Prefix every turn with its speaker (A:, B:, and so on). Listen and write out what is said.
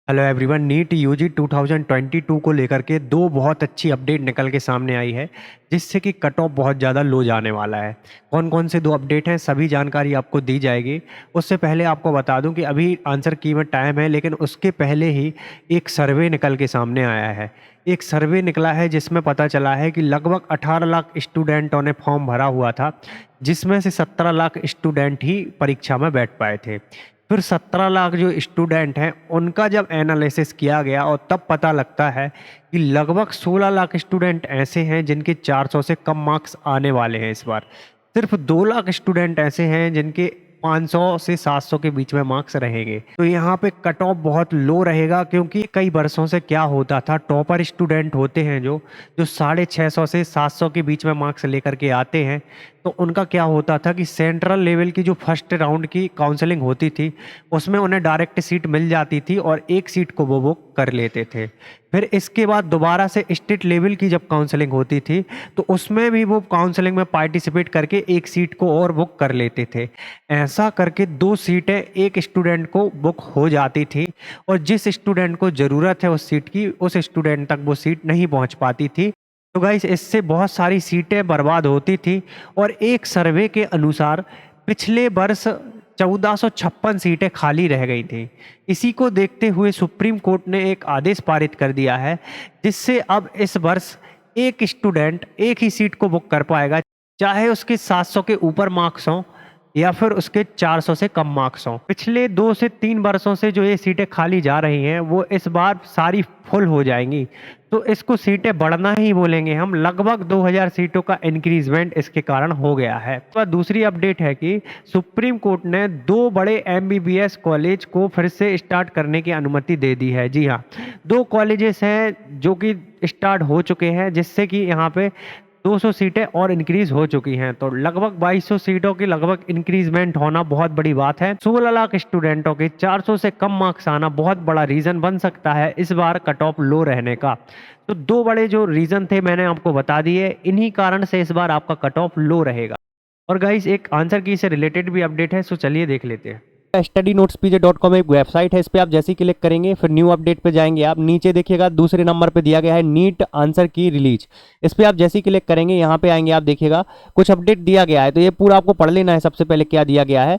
A: Hello everyone, NEET UG 2022 को लेकर के दो बहुत अच्छी अपडेट निकल के सामने आई है, जिससे कि कट ऑफ बहुत ज़्यादा लो जाने वाला है। कौन कौन से दो अपडेट हैं, सभी जानकारी आपको दी जाएगी। उससे पहले आपको बता दूं कि अभी आंसर की में टाइम है, लेकिन उसके पहले ही एक सर्वे निकल के सामने आया है। एक सर्वे निकला है जिसमें पता चला है कि लगभग 18 लाख स्टूडेंटों ने फॉर्म भरा हुआ था, जिसमें से 17 लाख स्टूडेंट ही परीक्षा में बैठ पाए थे। फिर 17 लाख जो स्टूडेंट हैं उनका जब एनालिसिस किया गया और तब पता लगता है कि लगभग 16 लाख स्टूडेंट ऐसे हैं जिनके 400 से कम मार्क्स आने वाले हैं इस बार। सिर्फ 2 लाख स्टूडेंट ऐसे हैं जिनके 500 से 700 के बीच में मार्क्स रहेंगे। तो यहाँ पे कट ऑफ बहुत लो रहेगा, क्योंकि कई वर्षों से क्या होता था, टॉपर स्टूडेंट होते हैं जो 650 से 700 के बीच में मार्क्स लेकर के आते हैं, तो उनका क्या होता था कि सेंट्रल लेवल की जो फर्स्ट राउंड की काउंसलिंग होती थी उसमें उन्हें डायरेक्ट सीट मिल जाती थी और एक सीट को वो बुक कर लेते थे। फिर इसके बाद दोबारा से स्टेट लेवल की जब काउंसलिंग होती थी तो उसमें भी वो काउंसलिंग में पार्टिसिपेट करके एक सीट को और बुक कर लेते थे। ऐसा करके 2 सीटें एक स्टूडेंट को बुक हो जाती थी, और जिस स्टूडेंट को ज़रूरत है उस सीट की, उस स्टूडेंट तक वो सीट नहीं पहुंच पाती थी। तो गाइस, इससे बहुत सारी सीटें बर्बाद होती थी। और एक सर्वे के अनुसार पिछले वर्ष 1456 सीटें खाली रह गई थी। इसी को देखते हुए सुप्रीम कोर्ट ने एक आदेश पारित कर दिया है, जिससे अब इस वर्ष एक स्टूडेंट एक ही सीट को बुक कर पाएगा, चाहे उसके 700 के ऊपर मार्क्स हों या फिर उसके 400 से कम मार्क्स हों। पिछले 2 से 3 वर्षों से जो ये सीटें खाली जा रही हैं वो इस बार सारी फुल हो जाएंगी, तो इसको सीटें बढ़ना ही बोलेंगे हम। लगभग 2000 सीटों का इंक्रीजमेंट इसके कारण हो गया है। तो दूसरी अपडेट है कि सुप्रीम कोर्ट ने 2 बड़े एमबीबीएस कॉलेज को फिर से स्टार्ट करने की अनुमति दे दी है। जी हाँ, 2 कॉलेजेस हैं जो कि स्टार्ट हो चुके हैं, जिससे कि यहाँ पे 200 सीटें और इंक्रीज हो चुकी हैं। तो लगभग 2200 सीटों की लगभग इंक्रीजमेंट होना बहुत बड़ी बात है। 16 लाख स्टूडेंटों के 400 से कम मार्क्स आना बहुत बड़ा रीजन बन सकता है इस बार कट ऑफ लो रहने का। तो 2 बड़े जो रीजन थे मैंने आपको बता दिए, इन्हीं कारण से इस बार आपका कट ऑफ लो रहेगा। और गाइस, एक आंसर की से रिलेटेड भी अपडेट है, सो चलिए देख लेते हैं। StudyNotesPJ.com एक वेबसाइट है, इस पे आप जैसे ही क्लिक करेंगे फिर न्यू अपडेट पे जाएंगे। आप नीचे देखिएगा दूसरे नंबर पे दिया गया है नीट आंसर की रिलीज। इस पे आप जैसे ही क्लिक करेंगे यहाँ पे आएंगे, आप देखिएगा कुछ अपडेट दिया गया है, तो ये पूरा आपको पढ़ लेना है। सबसे पहले क्या दिया गया है